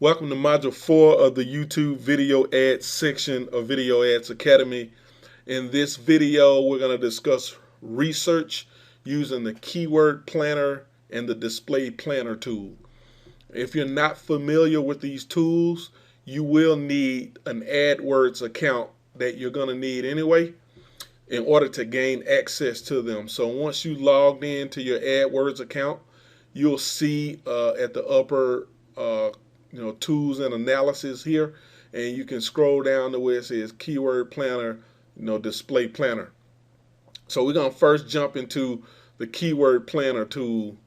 Welcome to Module 4 of the YouTube Video Ads section of Video Ads Academy. In this video, we're going to discuss research using the Keyword Planner and the Display Planner tool. If you're not familiar with these tools, you will need an AdWords account that you're going to need anyway in order to gain access to them. So once you logged into your AdWords account, you'll see at the upper tools and analysis here, and you can scroll down to where it says Keyword Planner, Display Planner. So we're gonna first jump into the Keyword Planner tool,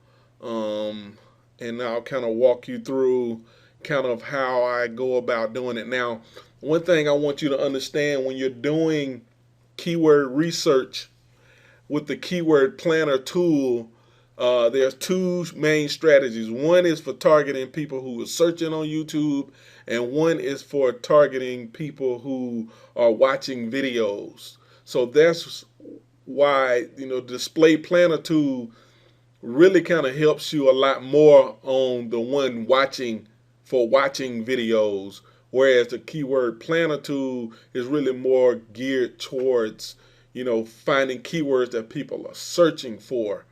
and I'll kind of walk you through kind of how I go about doing it. Now, one thing I want you to understand when you're doing keyword research with the Keyword Planner tool, there's two main strategies. One is for targeting people who are searching on YouTube, and one is for targeting people who are watching videos. So that's why Display Planner tool really kind of helps you a lot more on the one watching videos, whereas the Keyword Planner tool is really more geared towards finding keywords that people are searching for.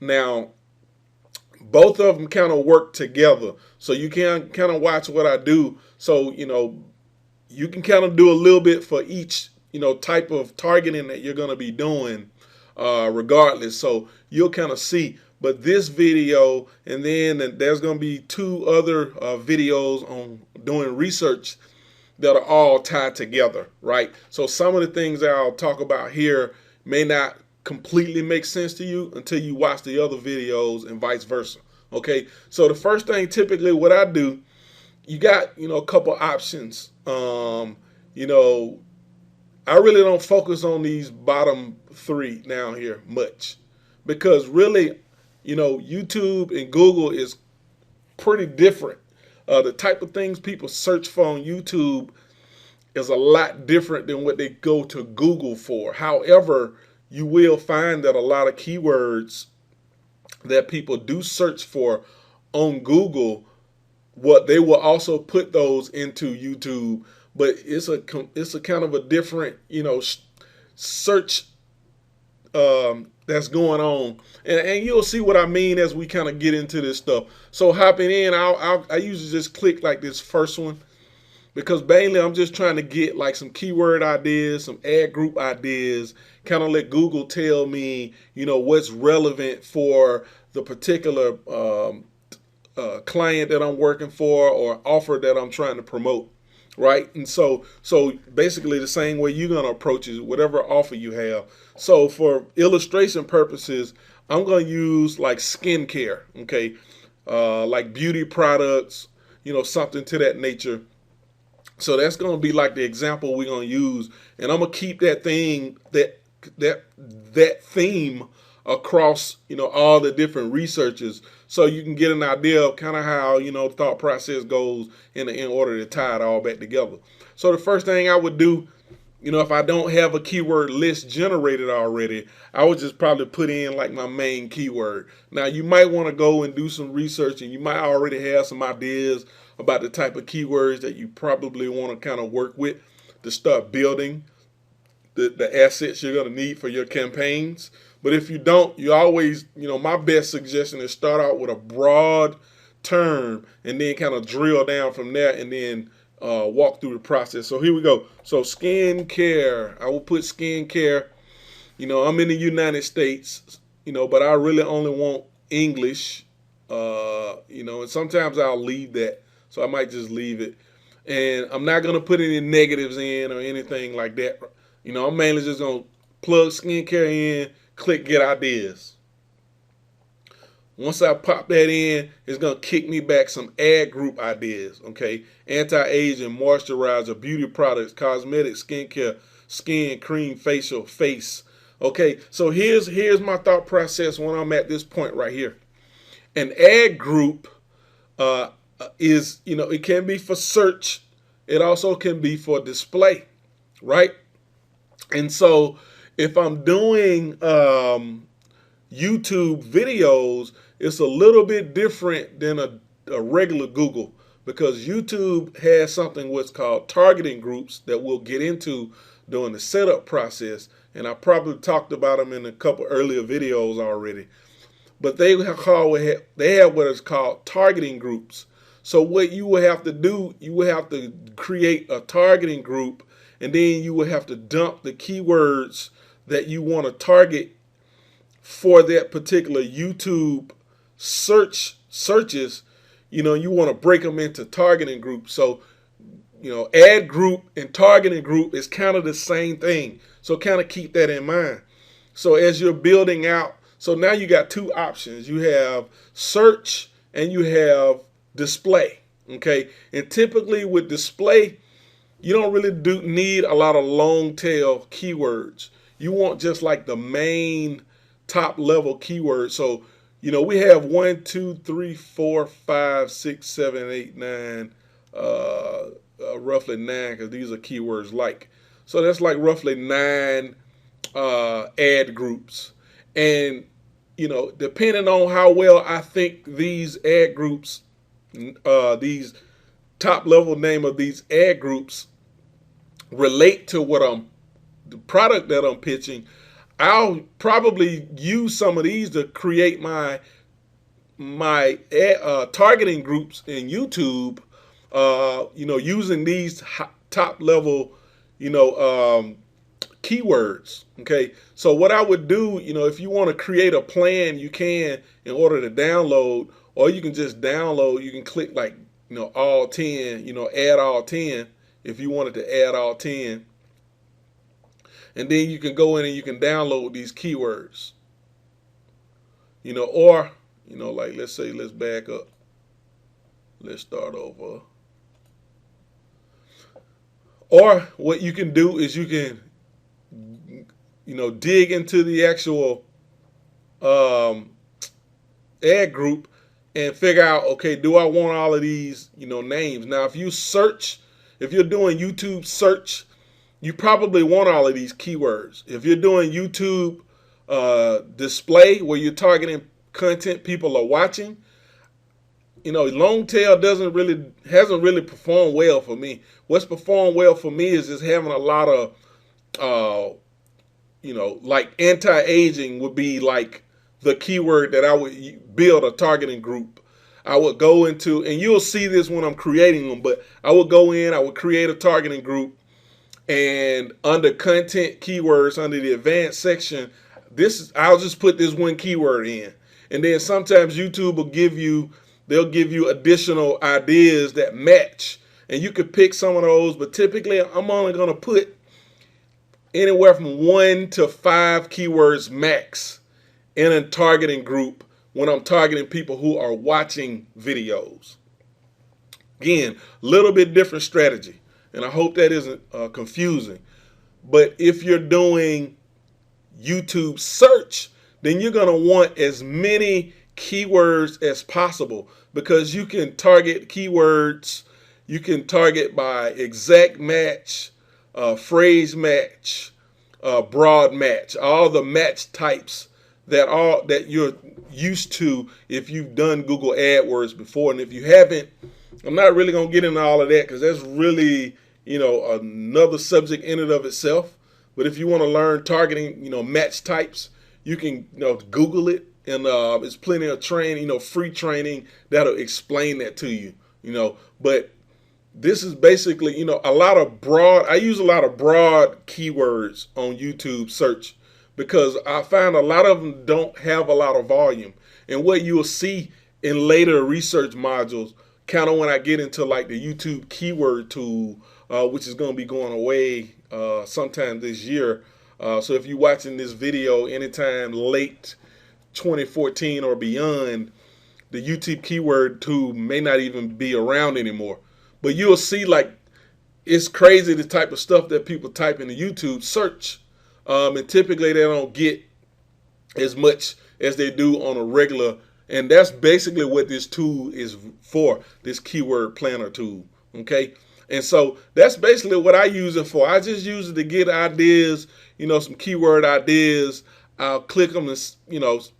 Now, both of them kind of work together, so you can kind of watch what I do. So you can kind of do a little bit for each type of targeting that you're going to be doing, regardless. So you'll kind of see. But this video, and then there's going to be two other videos on doing research that are all tied together, right? So some of the things that I'll talk about here may not completely make sense to you until you watch the other videos, and vice versa. Okay, so the first thing, typically what I do, you got a couple options. I really don't focus on these bottom three down here much, because really YouTube and Google is pretty different. The type of things people search for on YouTube is a lot different than what they go to Google for. However, you will find that a lot of keywords that people do search for on Google, what they will also put those into YouTube, but it's a kind of a different search that's going on, and you'll see what I mean as we kind of get into this stuff. So hopping in, I usually just click like this first one, because mainly I'm just trying to get like some keyword ideas, some ad group ideas, kind of let Google tell me, what's relevant for the particular client that I'm working for or offer that I'm trying to promote, right? And so basically the same way you're going to approach it, whatever offer you have. So for illustration purposes, I'm going to use like skincare, okay? Like beauty products, something to that nature. So that's going to be like the example we're going to use, and I'm going to keep that theme across all the different researches, so you can get an idea of kind of how thought process goes in order to tie it all back together. So the first thing I would do, if I don't have a keyword list generated already, I would just probably put in like my main keyword. Now you might want to go and do some research, and you might already have some ideas about the type of keywords that you probably want to kind of work with to start building the assets you're going to need for your campaigns. But if you don't, you always, my best suggestion is start out with a broad term and then kind of drill down from there, and then walk through the process. So here we go. So skincare, I will put skincare. I'm in the United States, but I really only want English, and sometimes I'll leave that. So I might just leave it. And I'm not going to put any negatives in or anything like that. I'm mainly just going to plug skincare in, click get ideas. Once I pop that in, it's going to kick me back some ad group ideas, okay? Anti-aging, moisturizer, beauty products, cosmetics, skincare, skin, cream, facial, face. Okay, so here's my thought process when I'm at this point right here. An ad group is, it can be for search. It also can be for display, right? And so if I'm doing YouTube videos, it's a little bit different than a regular Google, because YouTube has something what's called targeting groups that we'll get into during the setup process. And I probably talked about them in a couple earlier videos already. But they have what is called targeting groups. So what you will have to do, you will have to create a targeting group, and then you will have to dump the keywords that you want to target for that particular YouTube searches. You want to break them into targeting groups. So, ad group and targeting group is kind of the same thing. So kind of keep that in mind. So as you're building out, so now you got two options. You have search and you have display. Okay. And typically with display, you don't really need a lot of long tail keywords. You want just like the main top level keywords. So, we have 1, 2, 3, 4, 5, 6, 7, 8, 9, roughly 9, because these are keywords like. So that's like roughly 9 ad groups. And, depending on how well I think these ad groups, these top level name of these ad groups relate to the product that I'm pitching, I'll probably use some of these to create my targeting groups in YouTube, using these top level, keywords. Okay. So what I would do, if you want to create a plan, you can in order to download, or you can just download, you can click like, all 10, add all 10 if you wanted to add all 10. And then you can go in and you can download these keywords, or, like let's say, let's back up. Let's start over. Or what you can do is you can, dig into the actual ad group and figure out, okay, do I want all of these, names? Now, if you're doing YouTube search, you probably want all of these keywords. If you're doing YouTube display, where you're targeting content people are watching, long tail hasn't really performed well for me. What's performed well for me is just having a lot of, like anti-aging would be like the keyword that I would build a targeting group. I would go into, and you'll see this when I'm creating them, but I would go in, I would create a targeting group, and under content keywords, under the advanced section, I'll just put this one keyword in. And then sometimes YouTube they'll give you additional ideas that match. And you could pick some of those, but typically I'm only going to put anywhere from 1 to 5 keywords max in a targeting group when I'm targeting people who are watching videos. Again, a little bit different strategy. And I hope that isn't confusing. But if you're doing YouTube search, then you're going to want as many keywords as possible, because you can target keywords. You can target by exact match, phrase match, broad match, all the match types that you're used to if you've done Google AdWords before. And if you haven't, I'm not really going to get into all of that, because that's really, another subject in and of itself. But if you want to learn targeting, match types, you can, Google it. And there's plenty of training, free training that'll explain that to you, But this is basically, I use a lot of broad keywords on YouTube search, because I find a lot of them don't have a lot of volume. And what you'll see in later research modules, kind of when I get into like the YouTube keyword tool, which is going to be going away sometime this year. So if you're watching this video anytime late 2014 or beyond, the YouTube keyword tool may not even be around anymore. But you'll see, like, it's crazy the type of stuff that people type in the YouTube search. And typically they don't get as much as they do on a regular. And that's basically what this tool is for, this keyword planner tool. Okay. And so that's basically what I use it for. I just use it to get ideas, some keyword ideas. I'll click them and,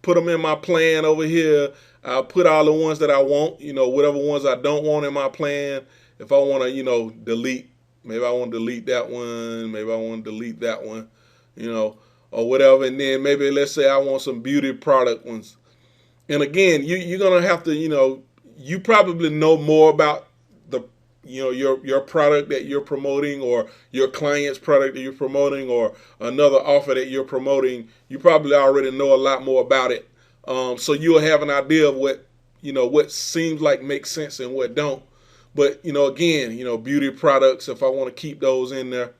put them in my plan over here. I'll put all the ones that I want, whatever ones I don't want in my plan. If I want to, delete, maybe I want to delete that one, maybe I want to delete that one, or whatever. And then maybe let's say I want some beauty product ones. And again, you're going to have to, you probably know more about the, your product that you're promoting, or your client's product that you're promoting, or another offer that you're promoting. You probably already know a lot more about it. So you'll have an idea of what seems like makes sense and what don't. But, again, beauty products, if I want to keep those in there,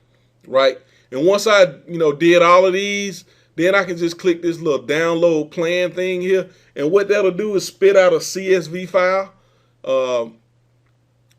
right? And once I, did all of these, then I can just click this little download plan thing here. And what that'll do is spit out a CSV file.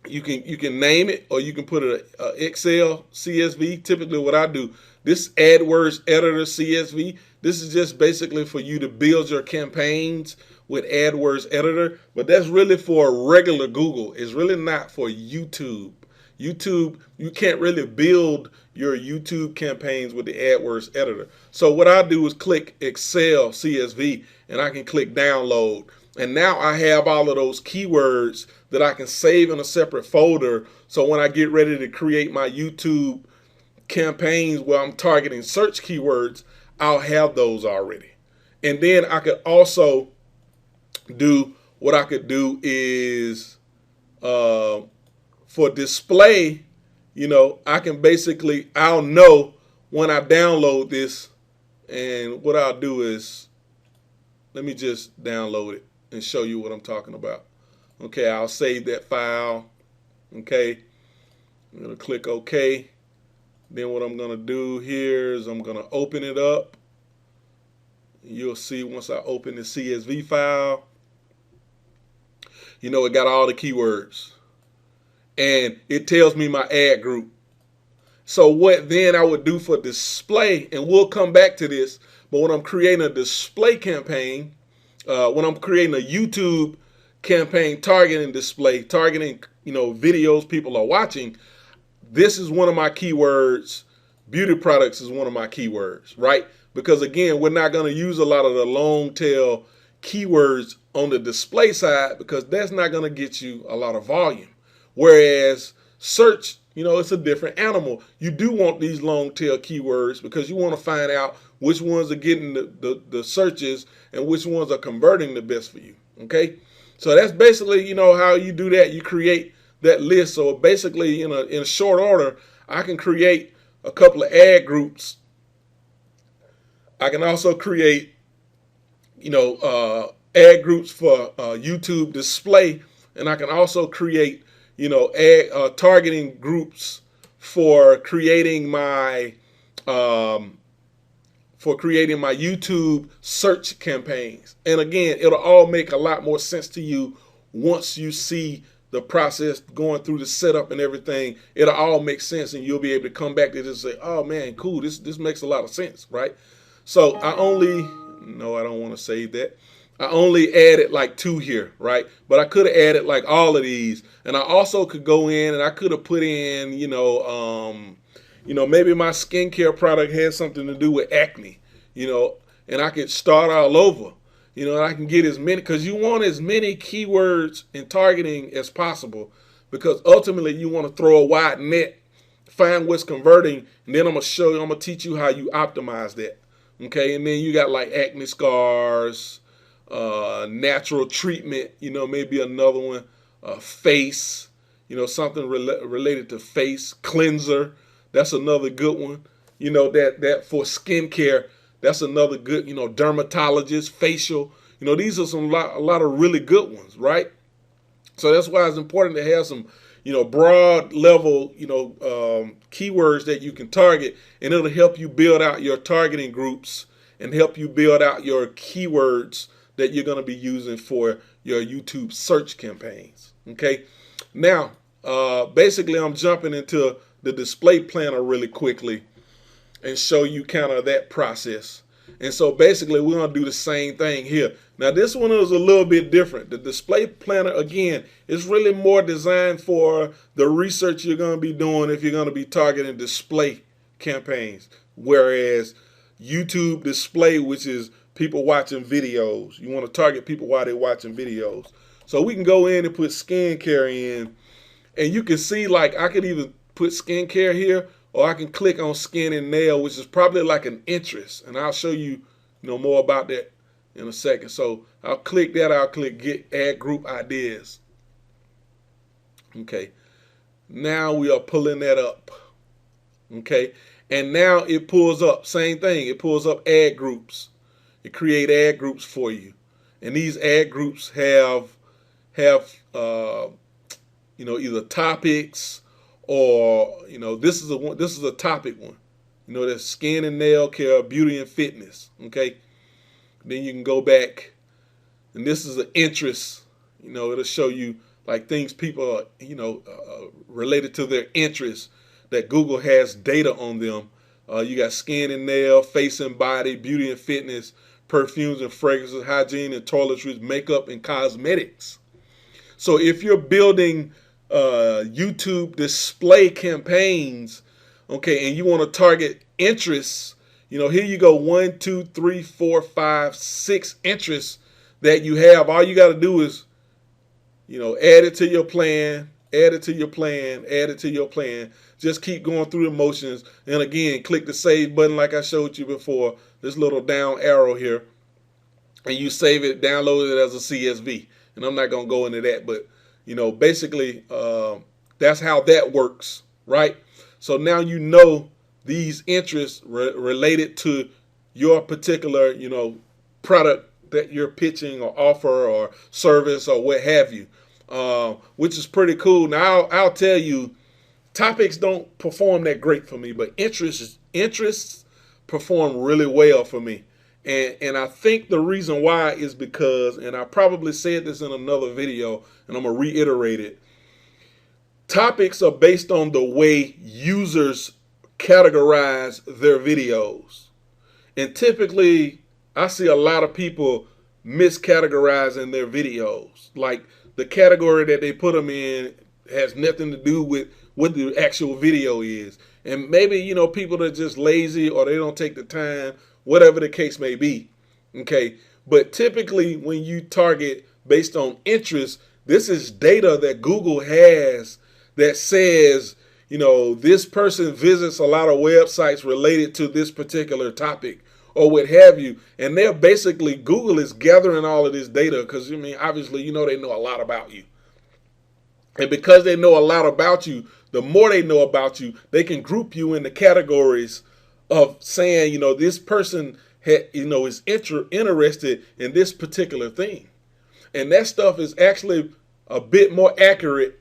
You can name it, or you can put an Excel CSV. Typically what I do, this AdWords editor CSV, this is just basically for you to build your campaigns with AdWords editor, but that's really for regular Google. It's really not for YouTube. YouTube, you can't really build your YouTube campaigns with the AdWords editor. So what I do is click Excel CSV, and I can click download. And now I have all of those keywords that I can save in a separate folder. So when I get ready to create my YouTube campaigns where I'm targeting search keywords, I'll have those already. And then I could also do what I could do is for display, I can basically, I'll know when I download this, and what I'll do is, let me just download it and show you what I'm talking about. Okay, I'll save that file. Okay, I'm gonna click OK. Then what I'm gonna do here is I'm gonna open it up. You'll see once I open the CSV file, it got all the keywords. And it tells me my ad group. So what then I would do for display, and we'll come back to this, but when I'm creating a display campaign, when I'm creating a YouTube campaign targeting display, targeting, videos people are watching, this is one of my keywords. Beauty products is one of my keywords, right? Because again, we're not going to use a lot of the long tail keywords on the display side, because that's not going to get you a lot of volume. Whereas search, it's a different animal. You do want these long tail keywords because you want to find out which ones are getting the searches and which ones are converting the best for you. Okay, so that's basically, how you do that. You create that list. So basically, in a short order, I can create a couple of ad groups. I can also create, ad groups for YouTube display, and I can also create targeting groups for creating my YouTube search campaigns. And again, it'll all make a lot more sense to you once you see the process going through the setup and everything. It'll all make sense, and you'll be able to come back to this and say, oh man, cool, this makes a lot of sense, right? So I don't want to save that. I only added like 2 here, right? But I could have added like all of these, and I also could go in and I could have put in, maybe my skincare product has something to do with acne, and I could start all over, and I can get as many, because you want as many keywords in targeting as possible, because ultimately you want to throw a wide net, find what's converting, and then I'm going to teach you how you optimize that. Okay, and then you got like acne scars, natural treatment, maybe another one, face, something related to face, cleanser, that's another good one, that for skincare, that's another good, dermatologist, facial, these are a lot of really good ones, right? So that's why it's important to have some, broad level, keywords that you can target, and it'll help you build out your targeting groups and help you build out your keywords that you're going to be using for your YouTube search campaigns. Okay, now basically I'm jumping into the display planner really quickly and show you kind of that process. And so basically we're going to do the same thing here. Now this one is a little bit different. The display planner, again, is really more designed for the research you're going to be doing if you're going to be targeting display campaigns. Whereas YouTube display, which is people watching videos. You want to target people while they're watching videos. So we can go in and put skincare in, and you can see, like, I could either put skincare here, or I can click on skin and nail, which is probably like an interest. And I'll show you, more about that in a second. So I'll click that. I'll click get add group ideas. Okay. Now we are pulling that up. Okay. And now it pulls up, same thing. It pulls up ad groups. It create ad groups for you. And these ad groups have either topics, or this is a topic one. There's skin and nail care, beauty and fitness. Okay. Then you can go back, and this is an interest. It'll show you like things people are, related to their interests that Google has data on them. You got skin and nail, face and body, beauty and fitness, perfumes and fragrances, hygiene and toiletries, makeup and cosmetics. So if you're building YouTube display campaigns, okay, and you want to target interests, here you go, 1, 2, 3, 4, 5, 6 interests that you have. All you got to do is, add it to your plan, add it to your plan, add it to your plan. Just keep going through the motions. And again, click the save button like I showed you before, this little down arrow here, and you save it, download it as a CSV. And I'm not going to go into that, but, basically, that's how that works, right? So now these interests related to your particular, product that you're pitching or offer or service or what have you, which is pretty cool. Now, I'll tell you, topics don't perform that great for me, but interests perform really well for me. And I think the reason why is because, and I probably said this in another video, and I'm going to reiterate it, topics are based on the way users categorize their videos. And typically, I see a lot of people miscategorizing their videos. Like, the category that they put them in has nothing to do with what the actual video is. And maybe, people are just lazy, or they don't take the time, whatever the case may be. Okay. But typically when you target based on interest, this is data that Google has that says, this person visits a lot of websites related to this particular topic or what have you. And they're basically, Google is gathering all of this data because, obviously, they know a lot about you. And because they know a lot about you, the more they know about you, they can group you into categories of saying, this person is interested in this particular thing. And that stuff is actually a bit more accurate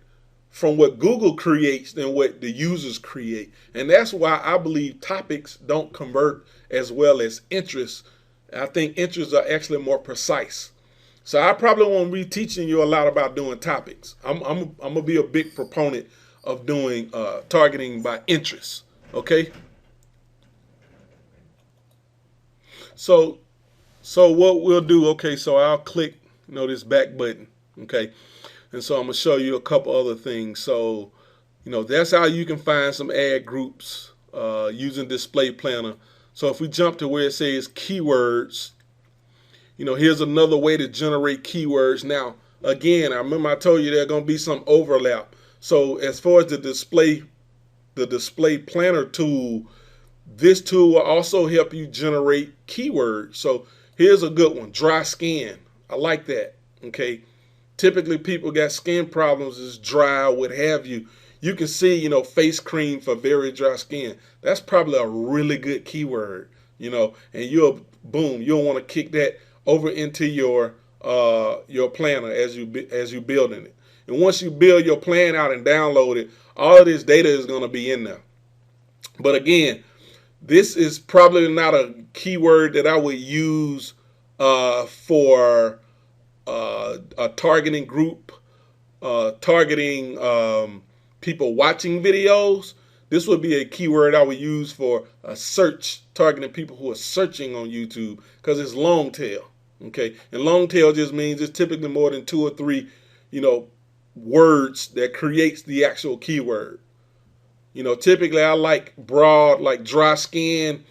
from what Google creates than what the users create. And that's why I believe topics don't convert as well as interests. I think interests are actually more precise. So I probably won't be teaching you a lot about doing topics. I'm going to be a big proponent of doing targeting by interests. Okay. So what we'll do, okay, so I'll click, this back button. Okay. And so I'm going to show you a couple other things. So, that's how you can find some ad groups using Display Planner. So if we jump to where it says keywords, here's another way to generate keywords. Now, again, I remember I told you there's going to be some overlap. So as far as the Display Planner tool, this tool will also help you generate keywords. So here's a good one, dry skin. I like that. Okay. Typically people got skin problems, is dry, what have you. You can see, face cream for very dry skin. That's probably a really good keyword, and you'll want to kick that over into your planner as you building it. And once you build your plan out and download it, all of this data is going to be in there. But again, this is probably not a keyword that I would use for a targeting group, targeting people watching videos. This would be a keyword I would use for a search, targeting people who are searching on YouTube, because it's long tail. Okay, and long tail just means it's typically more than 2 or 3, words that creates the actual keyword. Typically I like broad, like dry skin.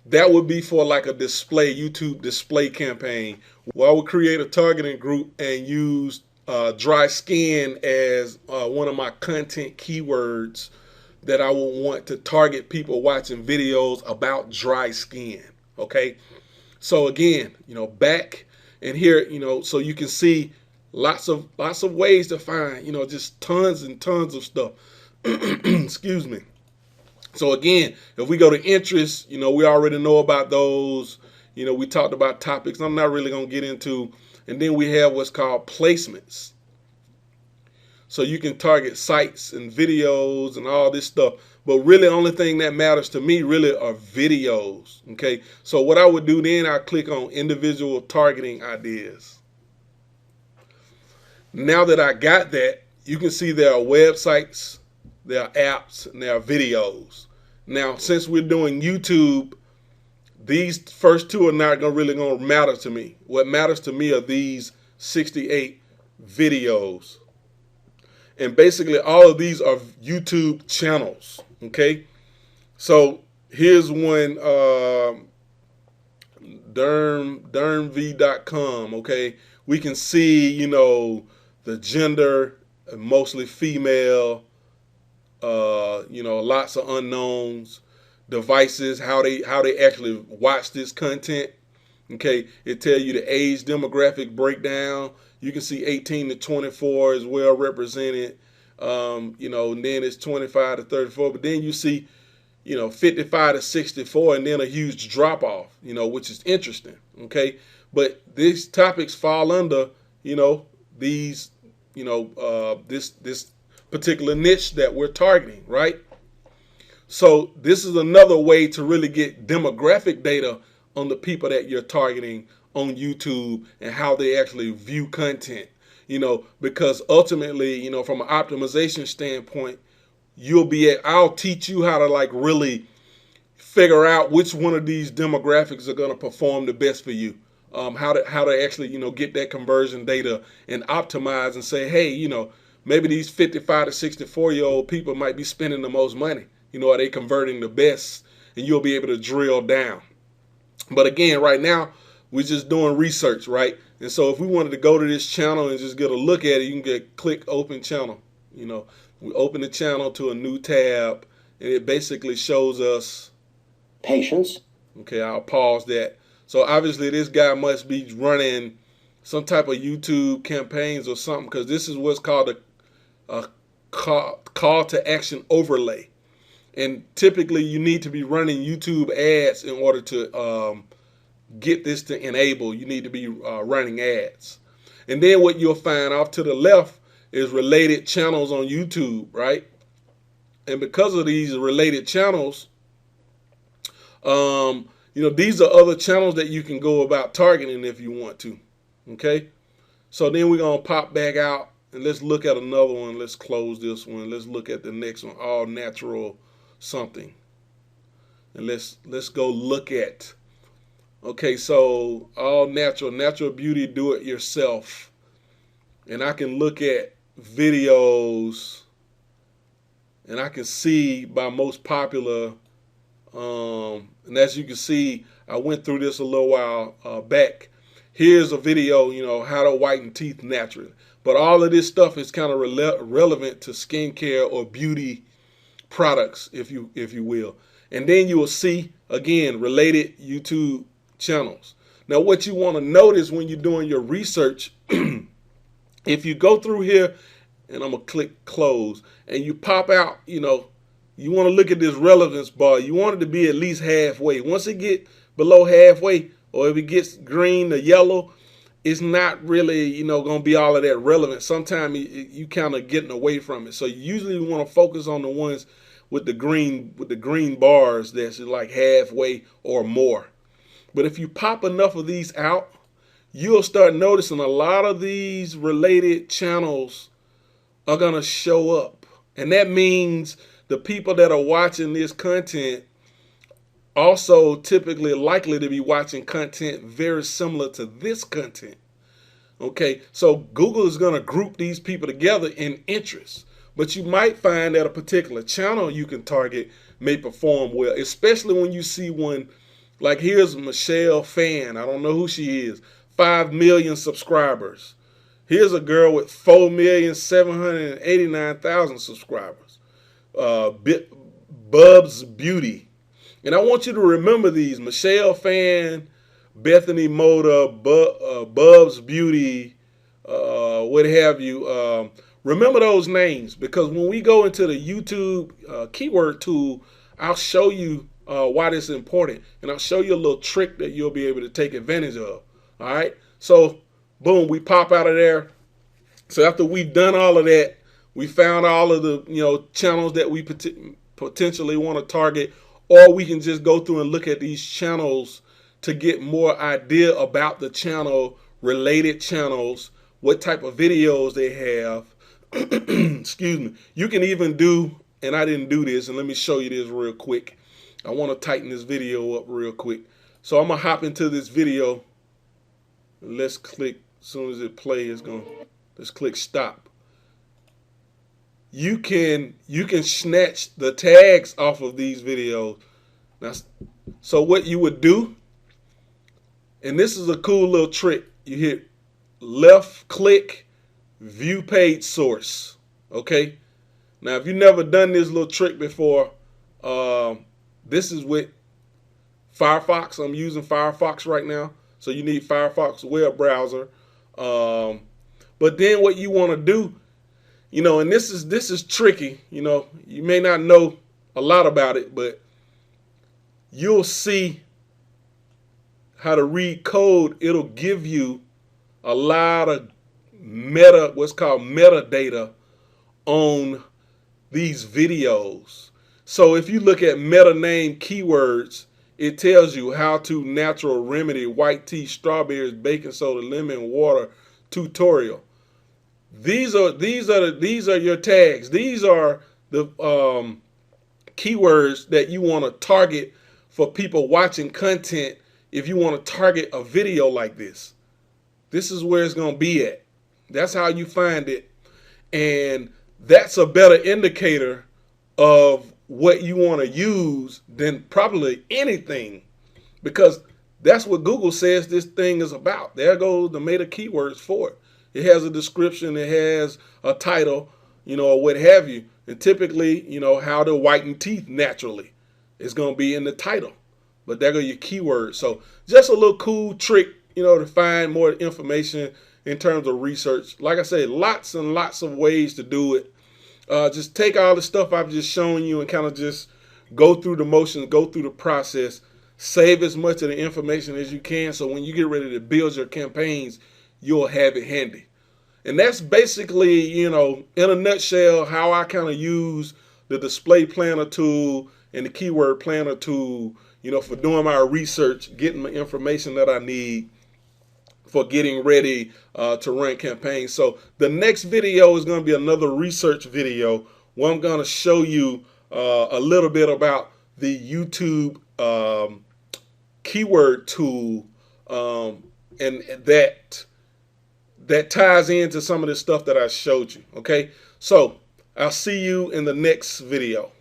That would be for like a display, YouTube display campaign, where I would create a targeting group and use dry skin as one of my content keywords that I would want to target people watching videos about dry skin. Okay. So again, back and here, so you can see lots of ways to find, just tons and tons of stuff. Excuse me. So again, if we go to interests, we already know about those. We talked about topics I'm not really going to get into. And then we have what's called placements. So you can target sites and videos and all this stuff. But really, the only thing that matters to me really are videos. Okay. So what I would do then, I click on individual targeting ideas. Now that I got that, you can see there are websites, there are apps, and there are videos. Now, since we're doing YouTube, these first two are not really going to matter to me. What matters to me are these 68 videos. And basically, all of these are YouTube channels. Okay. So here's one, dermv.com. Okay. We can see, the gender, mostly female, lots of unknowns, devices, how they actually watch this content. Okay, it tells you the age demographic breakdown. You can see 18 to 24 is well represented. And then it's 25 to 34, but then you see, 55 to 64, and then a huge drop off, which is interesting. Okay, but these topics fall under, these, this particular niche that we're targeting, right? So this is another way to really get demographic data on the people that you're targeting on YouTube and how they actually view content, because ultimately, from an optimization standpoint, I'll teach you how to like really figure out which one of these demographics are going to perform the best for you. How to actually, get that conversion data and optimize and say, hey, maybe these 55 to 64-year-old people might be spending the most money. Are they converting the best? And you'll be able to drill down. But again, right now, we're just doing research, right? And so if we wanted to go to this channel and just get a look at it, you can click open channel. We open the channel to a new tab, and it basically shows us patience. Okay, I'll pause that. So obviously this guy must be running some type of YouTube campaigns or something, because this is what's called a call to action overlay. And typically you need to be running YouTube ads in order to get this to enable. You need to be running ads. And then what you'll find off to the left is related channels on YouTube, right? And because of these related channels, these are other channels that you can go about targeting if you want to. Okay. So then we're going to pop back out and let's look at another one. Let's close this one. Let's look at the next one, all natural something. And let's go look at, okay, so all natural beauty, do it yourself. And I can look at videos and I can see by most popular, and as you can see, I went through this a little while back. Here's a video, how to whiten teeth naturally. But all of this stuff is kind of relevant to skincare or beauty products, if you will. And then you will see, again, related YouTube channels. Now, what you want to notice when you're doing your research, if you go through here, and I'm going to click close, and you pop out, you want to look at this relevance bar. You want it to be at least halfway. Once it get below halfway, or if it gets green or yellow, it's not really, going to be all of that relevant. Sometimes you kind of getting away from it. So you usually want to focus on the ones with the green bars that's like halfway or more. But if you pop enough of these out, you'll start noticing a lot of these related channels are going to show up. And that means the people that are watching this content also typically likely to be watching content very similar to this content. Okay, so Google is going to group these people together in interests. But you might find that a particular channel you can target may perform well, especially when you see one Like here's Michelle Fan. I don't know who she is. 5 million subscribers. Here's a girl with 4,789,000 subscribers. Bubs Beauty. And I want you to remember these. Michelle Fan, Bethany Moda, Bubs Beauty, what have you. Remember those names, because when we go into the YouTube keyword tool, I'll show you why this is important. And I'll show you a little trick that you'll be able to take advantage of. All right. So, boom, we pop out of there. So after we've done all of that, we found all of the channels that we potentially want to target, or we can just go through and look at these channels to get more idea about the channel, related channels, what type of videos they have. Excuse me. You can even do, and I didn't do this, and let me show you this real quick. I want to tighten this video up real quick. So I'm going to hop into this video. Let's click, as soon as it plays, let's click stop. You can snatch the tags off of these videos. Now, so what you would do, and this is a cool little trick, you hit left click, view page source. Okay. Now, if you've never done this little trick before, this is with Firefox. I'm using Firefox right now. So you need Firefox web browser. But then what you want to do, and this is tricky, you may not know a lot about it, but you'll see how to read code. It'll give you a lot of what's called metadata on these videos. So if you look at meta name keywords, it tells you how to natural remedy, white tea, strawberries, baking soda, lemon water tutorial. These are your tags. These are the keywords that you want to target for people watching content. If you want to target a video like this, this is where it's going to be at. That's how you find it. And that's a better indicator of what you want to use than probably anything, because that's what Google says this thing is about. There goes the meta keywords for it. It has a description, it has a title, or what have you. And typically, how to whiten teeth naturally is going to be in the title. But there go your keywords. So just a little cool trick, to find more information in terms of research. Like I said, lots and lots of ways to do it. Just take all the stuff I've just shown you and kind of just go through the motions, go through the process, save as much of the information as you can, so when you get ready to build your campaigns, you'll have it handy. And that's basically, in a nutshell, how I kind of use the display planner tool and the keyword planner tool, for doing my research, getting the information that I need for getting ready to run campaigns. So the next video is going to be another research video where I'm going to show you a little bit about the YouTube keyword tool, and that ties into some of the stuff that I showed you. Okay, so I'll see you in the next video.